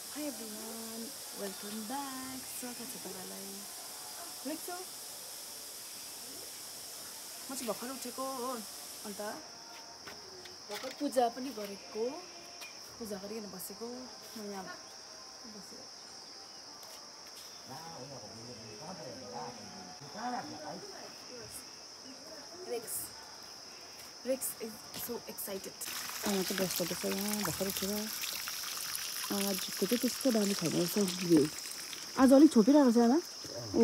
Hi everyone, welcome back. स्वागत छ तपाईलाई। देख्छौ म चाहिँ भर्खर उठेको हो। अन्त भर्खर पूजा पनि गरेको, पूजा गरिकन बसेको। म यहाँ बसेको Rex is so excited. म चाहिँ बस्दैछ यहाँ भर्खर उठेर। आजको चाहिँ त्यस्तो दामी छैन रहेछ भ्यू। आज अलिक छोपिरहेको छ आमा। ओ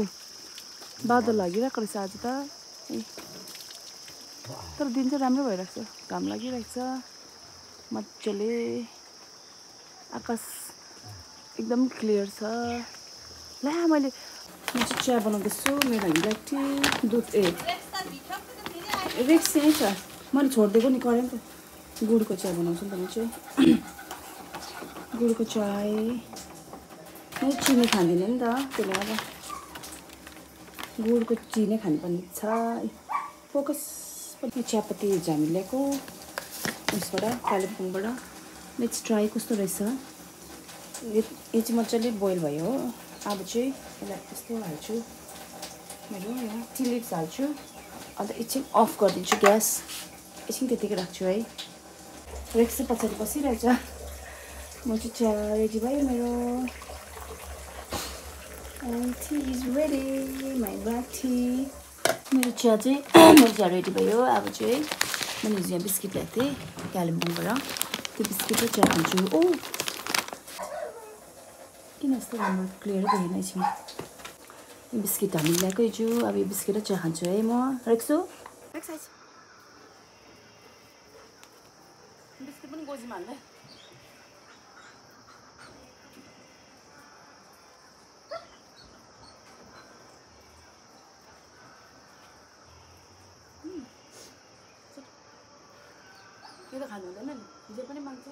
बादल लागिरहेको रहेछ आज त। तर दिन चाहिँ राम्रो भइरहेको छ, घाम लागिरहेको छ मजाले। आकाश एकदम क्लियर छ। ला म चाहिँ चिया बनाउँदैछु। मेरो लागि टी दुध रेक्स यहीँ छ। मैले छोडिदिएको नि करेन्ट गुडको चिया बनाउँछु नि त म चाहिँ। गुडको चाय म चिनी खाँदिनँ नि त, त्यसले गर्दा गुडको चिनी खानुपर्ने छ। फोकस पनि चियापत्ती हामी ल्याएको उसबाट कालिम्पोङबाट। लेट्स ट्राई कस्तो रहेछ। यो चाहिँ मजाले बोइल भयो हो। अब चाहिँ यसलाई यस्तो हाल्छु, मेरो यहाँ टी लिभ्स हाल्छु। अन्त एकछिन अफ गरिदिन्छु ग्यास, एकछिन त्यतिकै राख्छु है। रेक्स चाहिँ पछाडि बसिरहेछ। म चाहिँ चिया रेडी भयो मेरो। T is ready, my black tea. मेरो चिया चाहिँ मेरो चिया रेडी भयो। अब चाहिँ मैले हिजो यहाँ बिस्किट ल्याएको थिएँ कालिम्पोङबाट, त्यो बिस्किट र चिया खान्छु। ओ किन यस्तो राम्रो क्लियर देखेन एकछिन। बिस्किट हामीले ल्याएको हिजो। अब यो बिस्किट र चिया खान्छु है म। रेक्सु बिस्किट पनि गोजीमा हाल्दै। यो त खानु हुँदैन नि, जे पनि माग्छ।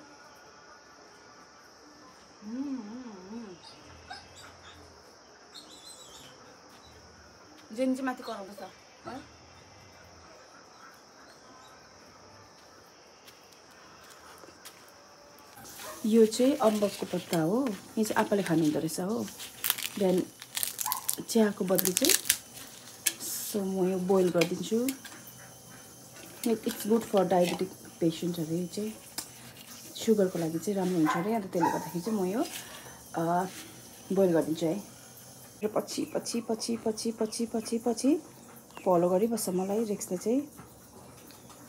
जेन चाहिँ माथि कराउँदैछ है। यो चाहिँ अम्बकको पत्ता हो। यो चाहिँ आप्पाले खानु हुँदो रहेछ हो बिहान चियाको बदली चाहिँ। सो म यो बोइल गरिदिन्छु। इट्स गुड फर डायबेटिक पेसेन्ट्सहरू। यो चाहिँ सुगरको लागि चाहिँ राम्रो हुन्छ अरे। अन्त त्यसले गर्दाखेरि चाहिँ म यो बोइल गरिदिन्छु है। र पछि पछि पछि पछि पछि पछि पछि फलो गरिबस्छ मलाई रेक्सले चाहिँ।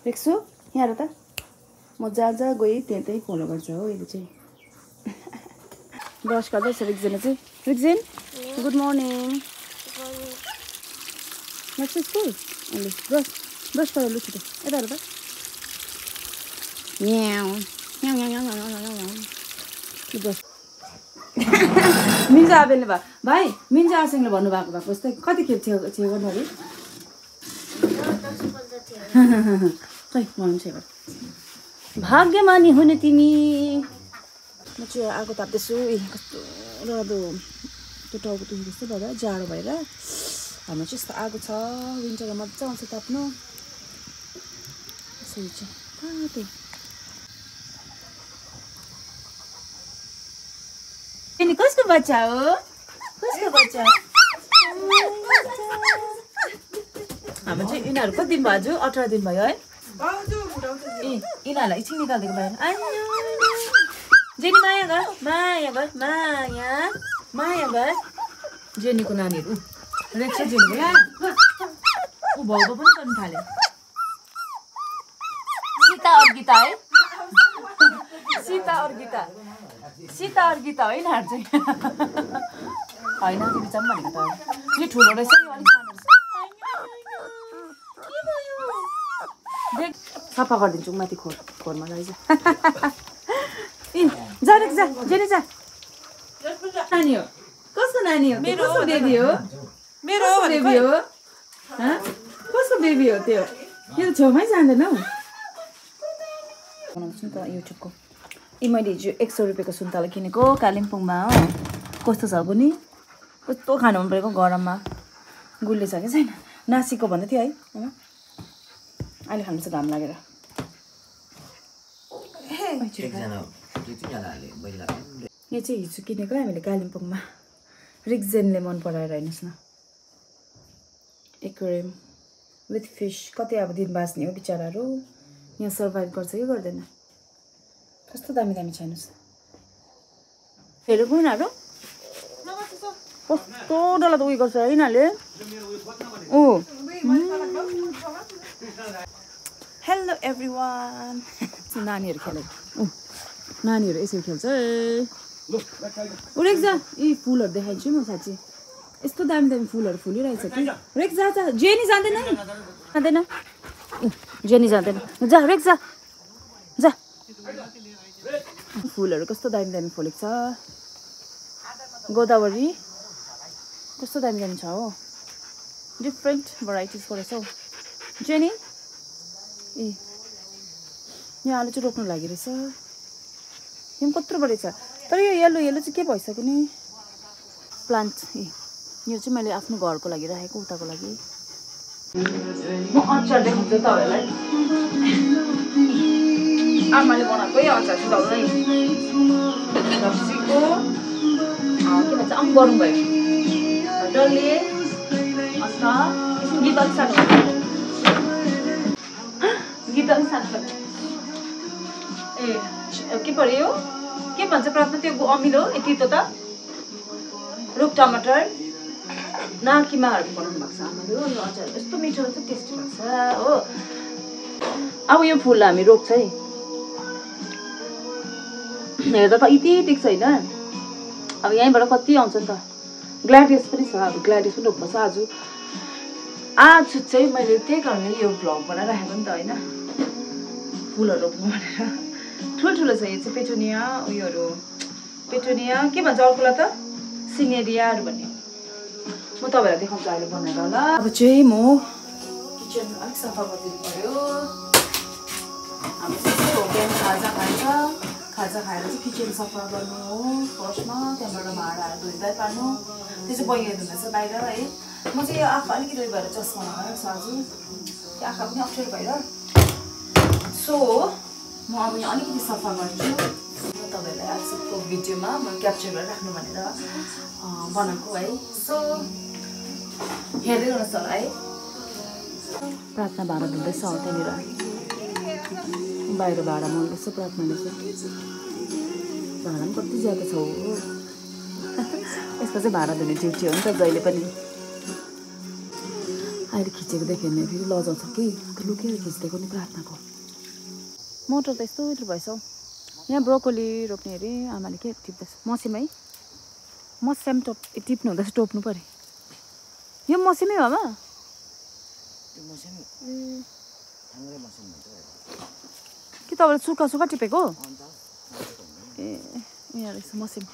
रेक्सु यहाँ हेर त, म जहाँ जहाँ गएँ त्यहीँ फलो गर्छ हो यसले चाहिँ। ब्रस गर्दैछ रिक्जेनले चाहिँ। रिक्जेन गुड मर्निङ। नेक्स्ट स्कुल अहिले ब्रस ब्रस गरेर लु छिटो यता हेर त। ब्रस मिन्जा आबेलले भाइ मिन्जा आसिङले भन्नुभएको भएको जस्तै कतिखेप छेउ गर्नु अरे। खै मलाई छेउ भाग्यमानी हुने तिमी। म चाहिँ आगो ताप्दैछु। कस्तो रदो त्यो टाउको दुखेको जस्तो भएर जाडो भएर। हाम्रो चाहिँ यस्तो आगो छ, विन्टरमा मजा आउँछ ताप्नु। यसरी चाहिँ तातो। अनि कसको बच्चा हो? कसको बच्चा? हाम्रो चाहिँ यिनीहरू कति दिन भयो? 18 दिन भयो है। यिनीहरूलाई एकछिन निकालिदिएको बाहिर। जेनी माया गर, माया गर, माया माया गर। जेनीको नानीहरू रेक्स जेनीको ला ऊ भाउको पनि गर्नु थाल्यो। सीता और गीता है। सीता और गीता, सीता और गीता होइन चाहिँ होइन त्यो बिचमा भनेको त। यो ठुलो रहेछ, यो अलिक सानो रहेछ। सफा गरिदिन्छु माथि खोरमा रहेछ। ए जा रेक्स जा, जेनी जा। नानी हो कसको नानी हो? मेरो बेबी हो। मेरो बेबी हो। कसको बेबी हो त्यो? यो छेउमै जाँदैन हौ। बनाउँछु नि त युट्युबको। मैले हिजो 100 रुपियाँको सुन्तला किनेको कालिम्पोङमा हो। कस्तो छ पनि, कस्तो खानु मन परेको गरममा। गुलियो छ कि छैन? नासीको भन्दै थियो है। अहिले खानुपर्छ घाम लागेर। यो चाहिँ हिजो किनेको हामीले कालिम्पोङमा रिक्जेनले मन पराएर हेर्नुहोस् न एक्वेरियम विथ फिस कति अब दिन बाँच्ने हो बिचराहरू यहाँ सर्भाइभ गर्छ कि गर्दैन कस्तो दामी दामी छ हेर्नुहोस् हेरेको उनीहरू कस्तो डल्ला त उयो गर्छ है यिनीहरूले हेलो एभ्रिवान नानीहरू खेलेको नानीहरू यसरी खेल्छ रेक्जा यी फुलहरू देखाइदिन्छु म साँच्ची यस्तो दामी दामी फुलहरू फुलिरहेछ कि रेक्जा जा जेनी जाँदैन जाँदैन जेनी जाँदैन जा रेक्जा जा फुलहरू कस्तो दामी दामी फुलेको छ गोदावरी कस्तो दामी दामी छ हो डिफ्रेन्ट भराइटिजको रहेछ हौ जेनी ए यहाँ आलु चाहिँ रोप्नु लागि रहेछ यो कत्रो बढी छ तर यो येलो येलो चाहिँ के भइसक्यो नि प्लान्ट यो चाहिँ मैले आफ्नो घरको लागि राखेको उताको लागि म अचार देखाउँछु तपाईँहरूलाई आमाले बनाएको है अचार चाहिँ चल्दै लप्सीको के भन्छ गरौँ भयो डल्ले अन्त गीत अलिक सानो गीत अलिक सानो ए के पर्यो के भन्छ प्राप्त त्यो अमिलो तितो त रुख टमाटर नाकिमाहरू बनाउनु भएको छ आमाले हो यो अचार यस्तो मिठो र टेस्टी लाग्छ हो अब यो फुल हामी रोप्छ है हेर्दा त यति टिक्छ होइन अब यहीँबाट कति आउँछ नि त ग्ल्याडियस पनि छ अब ग्ल्याडियस पनि रोप्नुपर्छ आज चाहिँ मैले त्यही कारणले यो भ्लग बनाइराखेको नि त होइन फुलहरू रोप्नु भनेर ठुल्ठुलो छ यो चाहिँ पेटोनिया उयोहरू पेटोनिया के भन्छ अर्कोलाई त सिनेरियाहरू भन्ने म तपाईँहरूलाई देखाउँछु अहिले बनाएर होला अब चाहिँ म किचन अलिक सफा गरिदिनु पऱ्यो हामी चाहिँ हो बिहान खाजा खान्छ खाजा खाएर चाहिँ किचन सफा गर्नु हो फर्स्टमा त्यहाँबाट भाँडाहरू धुँदै पार्नु त्यो चाहिँ बहिनी धुँदैछ बाहिर है म चाहिँ यो आँखा अलिकति उयो भएर चस्मा लगाएर साजु त्यो आँखा पनि अप्ठ्यारो भएर सो म अब यहाँ अलिकति सफा गर्छु तपाईँहरूलाई आजको भिडियोमा म क्याप्चर गरेर राख्नु भनेर बनाएको है सो हेर्दै गर्नुहोस् होला है प्रार्थना भाँडा धुँदैछ त्यहाँनिर बाहिर भाँडा मोल्दैछ प्रार्थनाले चाहिँ भाँडा पनि कति ज्यादा छ हो यसको चाहिँ भाँडा धुने ड्युटी हो नि त जहिले पनि अहिले खिचेको देख्यो भने फेरि लजाउँछ कि लुकेर खिच्दिएको नि प्रार्थनाको मोटर त यस्तो यत्रो भएछ हौ यहाँ ब्रोकोली रोप्ने अरे आमाले के टिप्दैछ मसिम है मस्याम टिप्नु हुँदैछ टोप्नु पऱ्यो यो मसिमै हो आमा कि तपाईँले सुक्खा सुक्खा टिपेको ए यहाँ रहेछ मसिम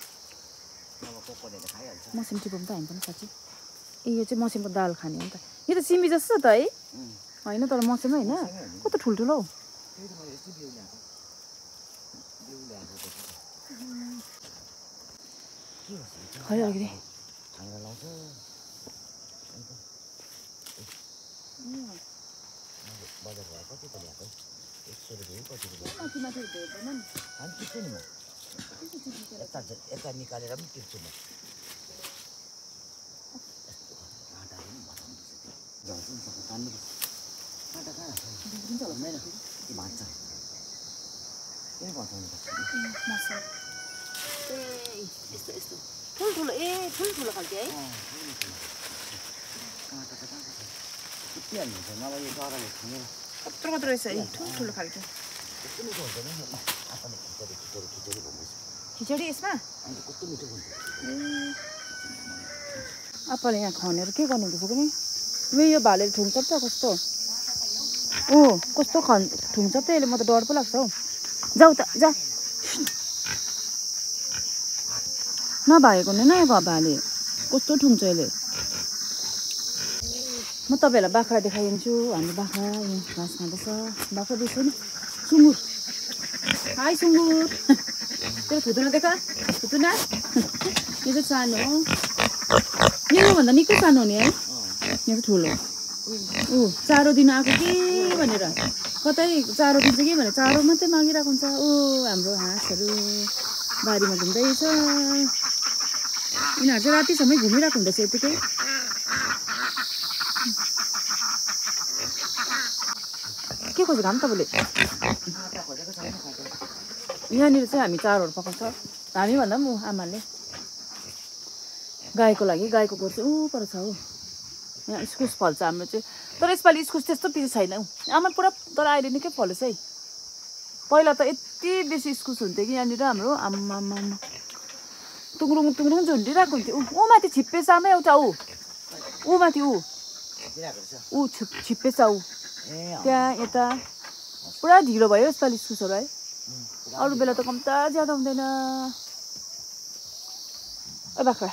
मसिम टिपौँ त हामी पनि साँच्ची ए यो चाहिँ मसिमको दाल खाने हो नि त यो त सिमी जस्तो त है होइन तर मसिम होइन कस्तो ठुल्ठुलो हौ खै अघि यता निकालेर पनि टिप्छु म यस्तो यस्तो ठुल्ठुलो ए ठुल्ठुलो खालको है कत्रो कत्रो रहेछ है ठुल्ठुलो खालको खिचडी यसमा आप्पाले यहाँ खनेर के गर्नु हुँदैछ कि यो भालेले ठुङ्छ त कस्तो कस्तो ठुङ्छ त यसले म त डर पो लाग्छ हौ जाऊ त जा नभागेको नि न भाले कस्तो ठुङ्छ यसले म तपाईँहरूलाई बाख्रा देखाइदिन्छु हाम्रो बाख्रा यहाँ घाँस खाँदैछ बाख्रा देख्छ नि सुँगुर हाई सुँगुर तेरो थुतुना देखा थुतुना यो चाहिँ सानो हो योभन्दा निकै सानो हो नि है यो चाहिँ ठुलो चारो दिन आएको के भनेर कतै चारो दिन्छ कि भनेर चारो मात्रै मागिरहेको हुन्छ हाम्रो हाँसहरू बारीमा घुम्दैछ यिनीहरू चाहिँ रातिसम्मै घुमिरहेको हुँदैछ यतिकै के खोज्यो घाम तपाईँले यहाँनिर चाहिँ हामी चारोहरू पकाउँछ हामीभन्दा पनि आमाले गाईको लागि गाईको गोठ चाहिँ ऊ पर छ हौ यहाँ इस्कुस फल्छ हाम्रो चाहिँ तर यसपालि इस्कुस त्यस्तो पिछे छैन हौ आमा पुरा तर अहिले निकै फलेछ है पहिला त यति बेसी इस्कुस हुन्थ्यो कि यहाँनिर हाम्रो आम्मामा टुङ्रुङ टुङ्रुङ झुन्डिरहेको हुन्थ्यो ऊ माथि छिप्पे छ आमा एउटा ऊ माथि ऊ छिप्पे छ ऊ त्यहाँ यता पुरा ढिलो भयो यसपालि इस्कुसहरू है अरू बेला त कम्ता ज्यादा हुँदैन ओ बाख्रा